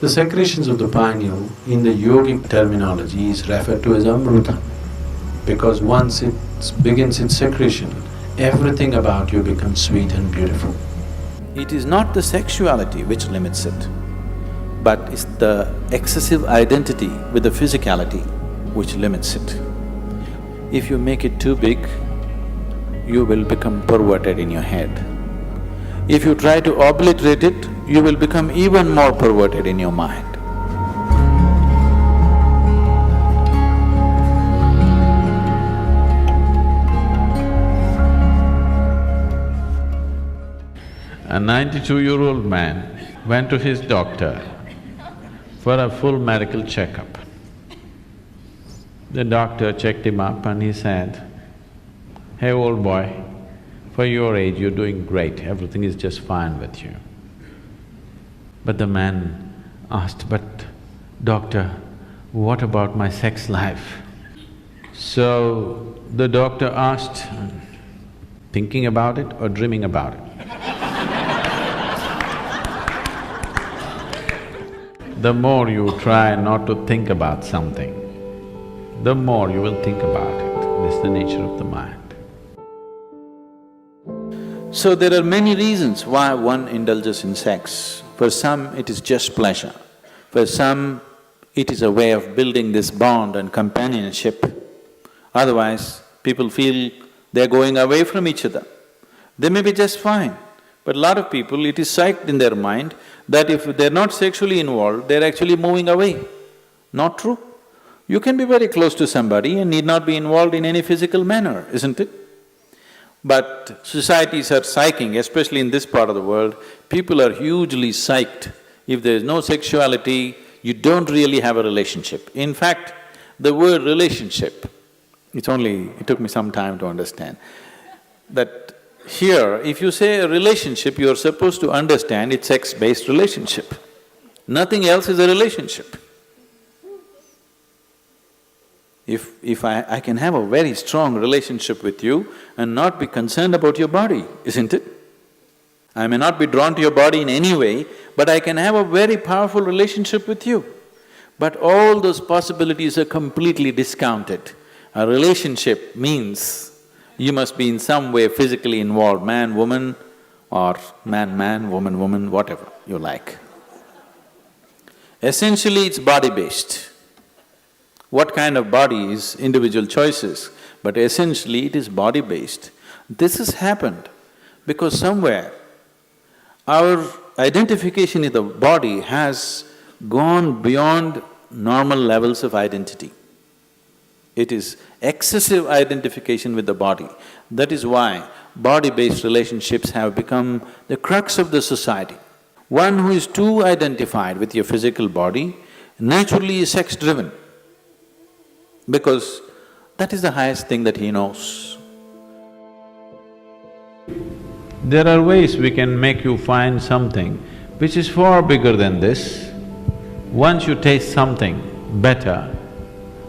The secretions of the pineal in the yogic terminology is referred to as amruta, because once it begins its secretion, everything about you becomes sweet and beautiful. It is not the sexuality which limits it, but it's the excessive identity with the physicality which limits it. If you make it too big, you will become perverted in your head. If you try to obliterate it, you will become even more perverted in your mind. A 92-year-old man went to his doctor for a full medical checkup. The doctor checked him up and he said, "Hey, old boy, for your age you're doing great, everything is just fine with you." But the man asked, "But doctor, what about my sex life?" So the doctor asked, "Thinking about it or dreaming about it?" The more you try not to think about something, the more you will think about it. This is the nature of the mind. So there are many reasons why one indulges in sex. For some, it is just pleasure. For some, it is a way of building this bond and companionship. Otherwise, people feel they're going away from each other. They may be just fine, but a lot of people, it is psyched in their mind that if they're not sexually involved, they're actually moving away. Not true. You can be very close to somebody and need not be involved in any physical manner, isn't it? But societies are psyching, especially in this part of the world, people are hugely psyched. If there is no sexuality, you don't really have a relationship. In fact, the word relationship, it took me some time to understand, that here, if you say a relationship, you are supposed to understand it's sex-based relationship. Nothing else is a relationship. If I can have a very strong relationship with you and not be concerned about your body, isn't it? I may not be drawn to your body in any way, but I can have a very powerful relationship with you. But all those possibilities are completely discounted. A relationship means you must be in some way physically involved, man, woman, or man, woman, woman, whatever you like. Essentially, it's body-based. What kind of body is individual choices, but essentially it is body-based. This has happened because somewhere our identification in the body has gone beyond normal levels of identity. It is excessive identification with the body. That is why body-based relationships have become the crux of the society. One who is too identified with your physical body naturally is sex-driven, because that is the highest thing that he knows. There are ways we can make you find something which is far bigger than this. Once you taste something better,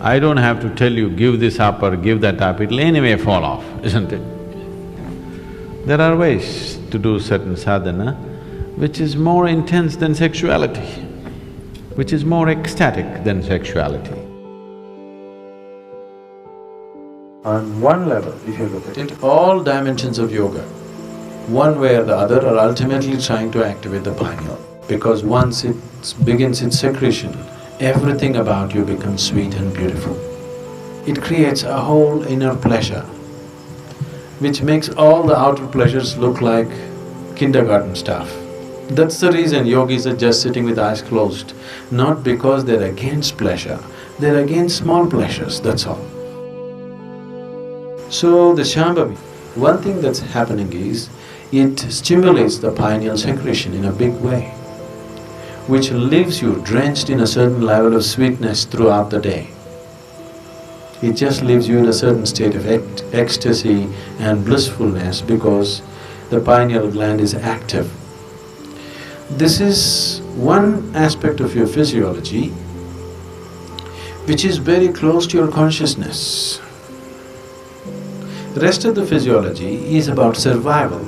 I don't have to tell you, give this up or give that up, it'll anyway fall off, isn't it? There are ways to do certain sadhana which is more intense than sexuality, which is more ecstatic than sexuality. On one level, if you look at it, all dimensions of yoga, one way or the other, are ultimately trying to activate the pineal. Because once it begins its secretion, everything about you becomes sweet and beautiful. It creates a whole inner pleasure, which makes all the outer pleasures look like kindergarten stuff. That's the reason yogis are just sitting with eyes closed, not because they're against pleasure, they're against small pleasures, that's all. So the Shambhavi, one thing that's happening is, it stimulates the pineal secretion in a big way, which leaves you drenched in a certain level of sweetness throughout the day. It just leaves you in a certain state of ecstasy and blissfulness because the pineal gland is active. This is one aspect of your physiology which is very close to your consciousness. The rest of the physiology is about survival.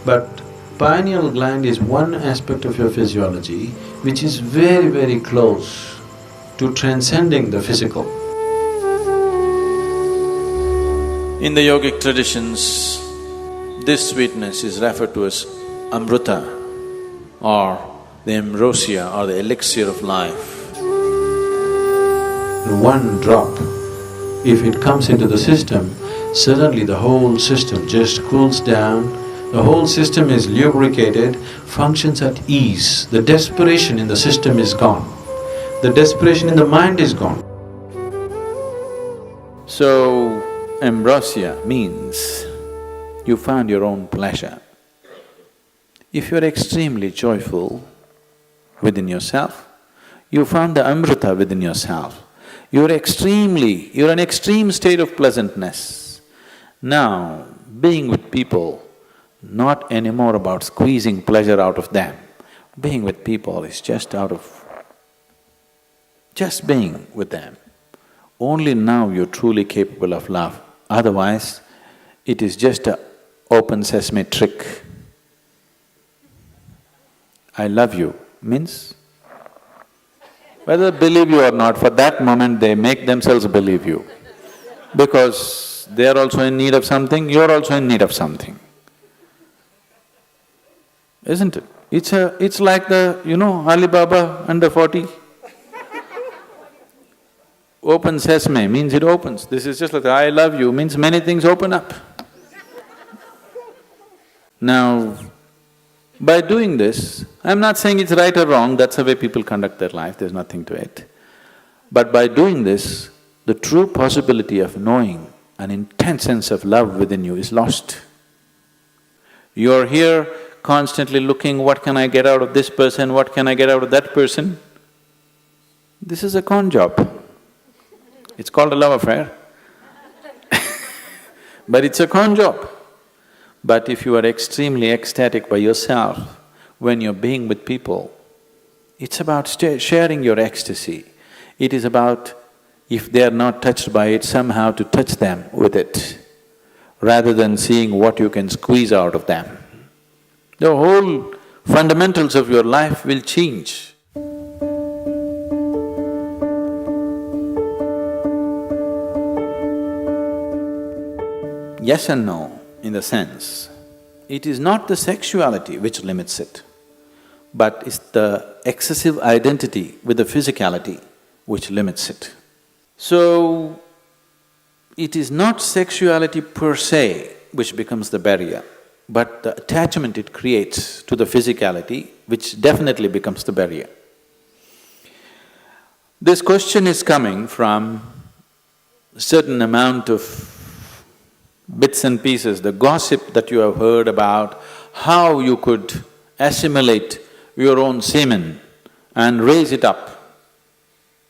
But pineal gland is one aspect of your physiology which is very, very close to transcending the physical. In the yogic traditions, this sweetness is referred to as amrita or the ambrosia or the elixir of life. One drop, if it comes into the system, suddenly the whole system just cools down, the whole system is lubricated, functions at ease. The desperation in the system is gone. The desperation in the mind is gone. So, ambrosia means you found your own pleasure. If you're extremely joyful within yourself, you found the amrita within yourself. You're an extreme state of pleasantness. Now, being with people, not anymore about squeezing pleasure out of them. Being with people is just being with them. Only now you're truly capable of love. Otherwise, it is just a open sesame trick. I love you means, whether they believe you or not, for that moment they make themselves believe you. Because they are also in need of something, you're also in need of something. Isn't it? It's like the, Alibaba under 40. Open sesame means it opens. This is just like the I love you means many things open up. Now, by doing this, I'm not saying it's right or wrong, that's the way people conduct their life, there's nothing to it. But by doing this, the true possibility of knowing an intense sense of love within you is lost. You're here constantly looking, what can I get out of this person, what can I get out of that person? This is a con job. It's called a love affair. But it's a con job. But if you are extremely ecstatic by yourself, when you're being with people, it's about sharing your ecstasy. It is about, if they are not touched by it, somehow to touch them with it, rather than seeing what you can squeeze out of them. The whole fundamentals of your life will change. Yes and no. In the sense, it is not the sexuality which limits it, but it's the excessive identity with the physicality which limits it. So, it is not sexuality per se which becomes the barrier, but the attachment it creates to the physicality which definitely becomes the barrier. This question is coming from a certain amount of bits and pieces, the gossip that you have heard about how you could assimilate your own semen and raise it up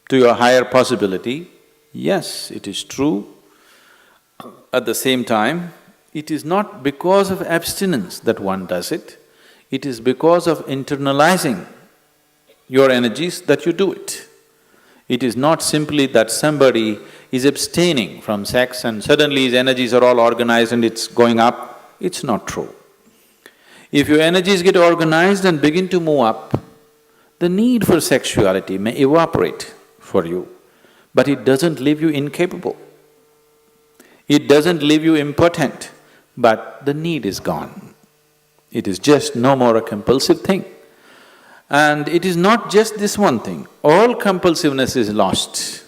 to your higher possibility. Yes, it is true. At the same time, it is not because of abstinence that one does it, it is because of internalizing your energies that you do it. It is not simply that somebody is abstaining from sex and suddenly his energies are all organized and it's going up. It's not true. If your energies get organized and begin to move up, the need for sexuality may evaporate for you, but it doesn't leave you incapable. It doesn't leave you impotent, but the need is gone. It is just no more a compulsive thing. And it is not just this one thing, all compulsiveness is lost.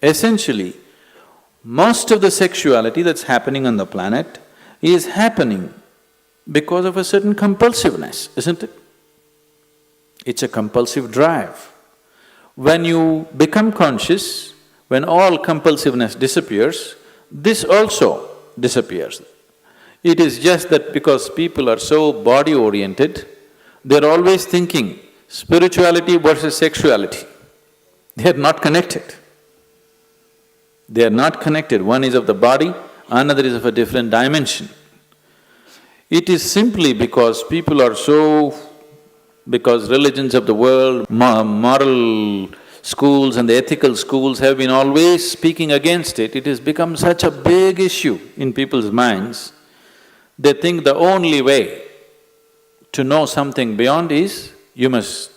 Essentially, most of the sexuality that's happening on the planet is happening because of a certain compulsiveness, isn't it? It's a compulsive drive. When you become conscious, when all compulsiveness disappears, this also disappears. It is just that because people are so body-oriented, they're always thinking spirituality versus sexuality. They are not connected. They are not connected. One is of the body, another is of a different dimension. It is simply because people are so… because religions of the world, moral schools and the ethical schools have been always speaking against it, it has become such a big issue in people's minds. They think the only way to know something beyond is, you must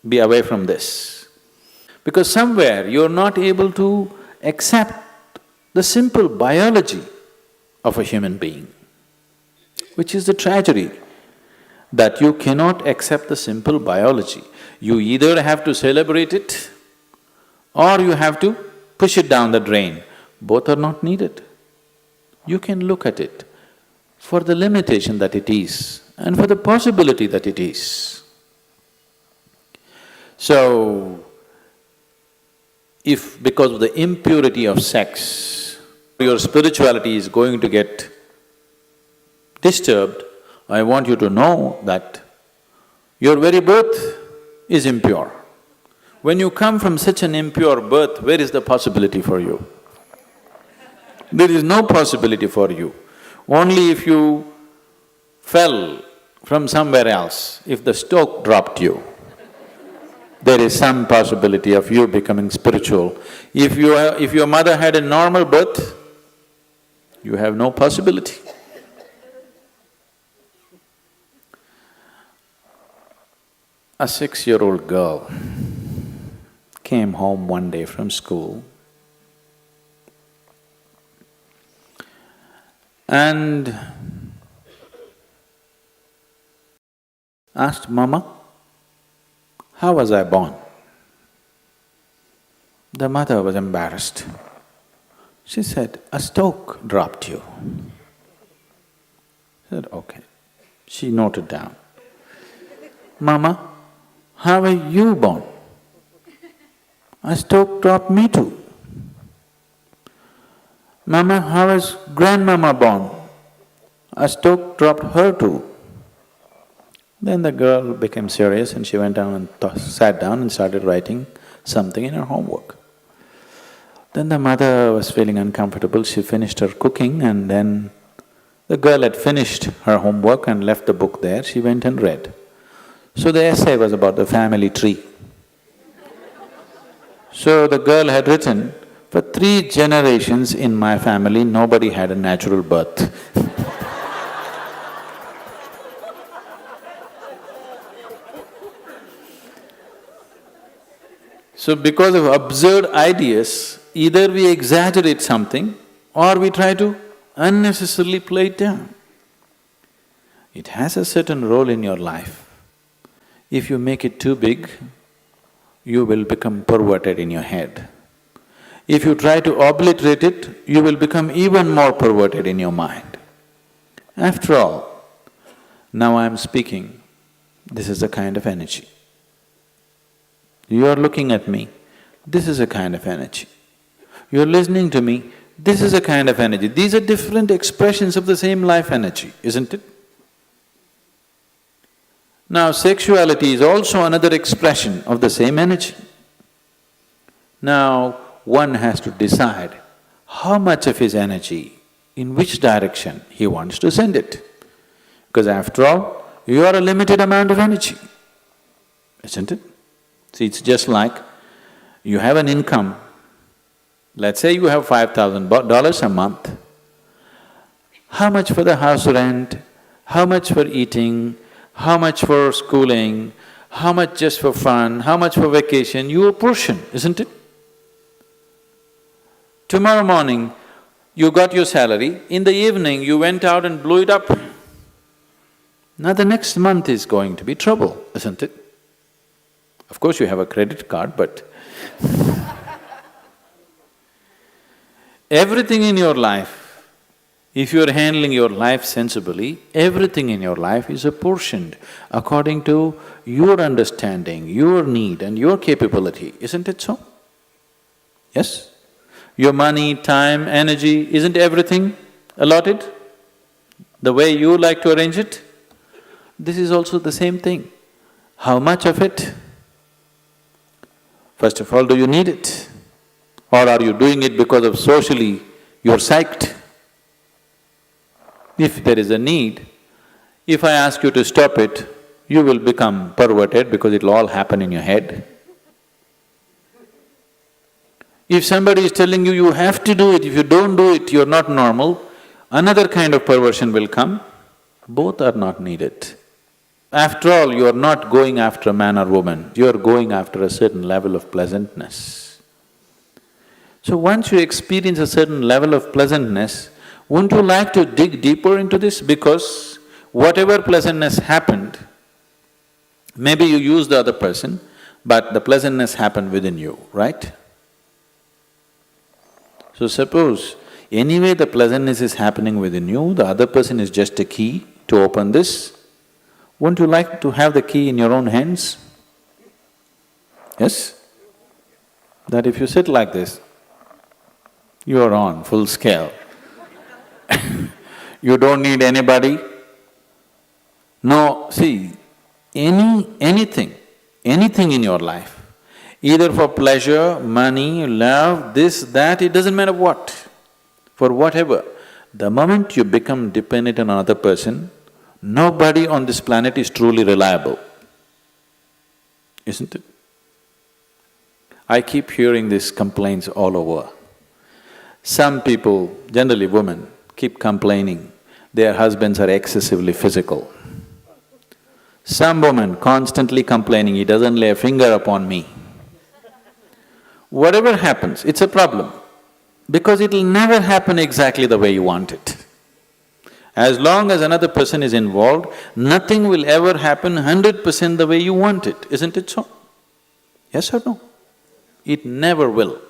be away from this. Because somewhere you're not able to accept the simple biology of a human being, which is the tragedy, that you cannot accept the simple biology. You either have to celebrate it or you have to push it down the drain. Both are not needed. You can look at it for the limitation that it is and for the possibility that it is. So, if because of the impurity of sex, your spirituality is going to get disturbed, I want you to know that your very birth is impure. When you come from such an impure birth, where is the possibility for you? There is no possibility for you. Only if you fell from somewhere else, if the stoke dropped you, there is some possibility of you becoming spiritual. If your mother had a normal birth, you have no possibility. A 6-year-old girl came home one day from school and asked, "Mama, how was I born?" The mother was embarrassed. She said, "A stoke dropped you." She said, "Okay." She noted down. "Mama, how were you born?" "A stoke dropped me too." "Mama, how was grandmama born?" "A stoke dropped her too." Then the girl became serious and she went down and sat down and started writing something in her homework. Then the mother was feeling uncomfortable, she finished her cooking and then the girl had finished her homework and left the book there, she went and read. So the essay was about the family tree. So the girl had written, "For 3 generations in my family, nobody had a natural birth." So because of absurd ideas, either we exaggerate something or we try to unnecessarily play it down. It has a certain role in your life. If you make it too big, you will become perverted in your head. If you try to obliterate it, you will become even more perverted in your mind. After all, now I am speaking, this is a kind of energy. You are looking at me, this is a kind of energy. You are listening to me, this is a kind of energy. These are different expressions of the same life energy, isn't it? Now, sexuality is also another expression of the same energy. Now, one has to decide how much of his energy, in which direction he wants to send it. Because after all, you are a limited amount of energy, isn't it? See, it's just like you have an income. Let's say you have $5,000 a month. How much for the house rent? How much for eating? How much for schooling? How much just for fun? How much for vacation? Your portion, isn't it? Tomorrow morning, you got your salary, in the evening you went out and blew it up. Now the next month is going to be trouble, isn't it? Of course you have a credit card, but everything in your life, if you are handling your life sensibly, everything in your life is apportioned according to your understanding, your need and your capability, isn't it so? Yes? Your money, time, energy, isn't everything allotted the way you like to arrange it? This is also the same thing. How much of it? First of all, do you need it? Or are you doing it because of socially you're psyched? If there is a need, if I ask you to stop it, you will become perverted because it'll all happen in your head. If somebody is telling you, you have to do it, if you don't do it, you're not normal, another kind of perversion will come. Both are not needed. After all, you are not going after a man or woman, you are going after a certain level of pleasantness. So once you experience a certain level of pleasantness, wouldn't you like to dig deeper into this? Because whatever pleasantness happened, maybe you use the other person, but the pleasantness happened within you, right? So suppose anyway the pleasantness is happening within you, the other person is just a key to open this, wouldn't you like to have the key in your own hands? Yes? That if you sit like this, you are on full scale. You don't need anybody. No, see, anything in your life, either for pleasure, money, love, this, that, it doesn't matter what, for whatever, the moment you become dependent on another person, nobody on this planet is truly reliable, isn't it? I keep hearing these complaints all over. Some people, generally women, keep complaining their husbands are excessively physical. Some woman constantly complaining, he doesn't lay a finger upon me. Whatever happens, it's a problem, because it'll never happen exactly the way you want it. As long as another person is involved, nothing will ever happen 100% the way you want it, isn't it so? Yes or no? It never will.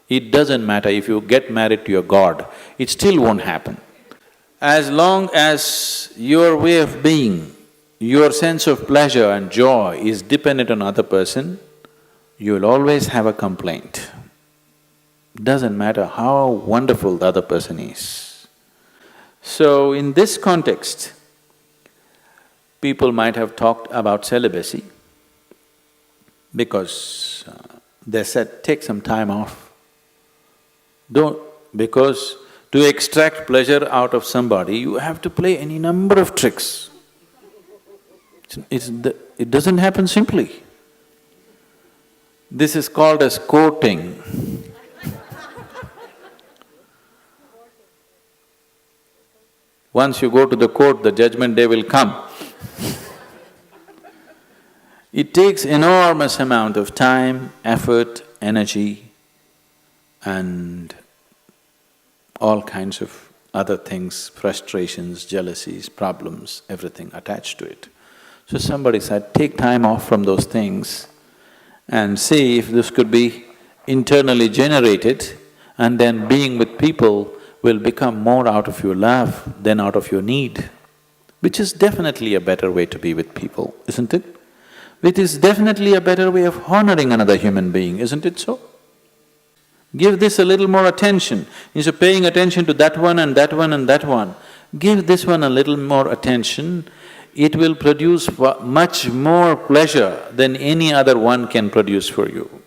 It doesn't matter if you get married to your god, it still won't happen. As long as your way of being, your sense of pleasure and joy is dependent on another person, you will always have a complaint. Doesn't matter how wonderful the other person is. So in this context, people might have talked about celibacy because they said, take some time off. Because to extract pleasure out of somebody, you have to play any number of tricks. It doesn't happen simply. This is called as courting. Once you go to the court, the judgment day will come. It takes enormous amount of time, effort, energy, and all kinds of other things, frustrations, jealousies, problems, everything attached to it. So somebody said, take time off from those things and see if this could be internally generated, and then being with people will become more out of your love than out of your need, which is definitely a better way to be with people, isn't it? It is definitely a better way of honoring another human being, isn't it so? Give this a little more attention. Instead of paying attention to that one and that one and that one, give this one a little more attention. It will produce much more pleasure than any other one can produce for you.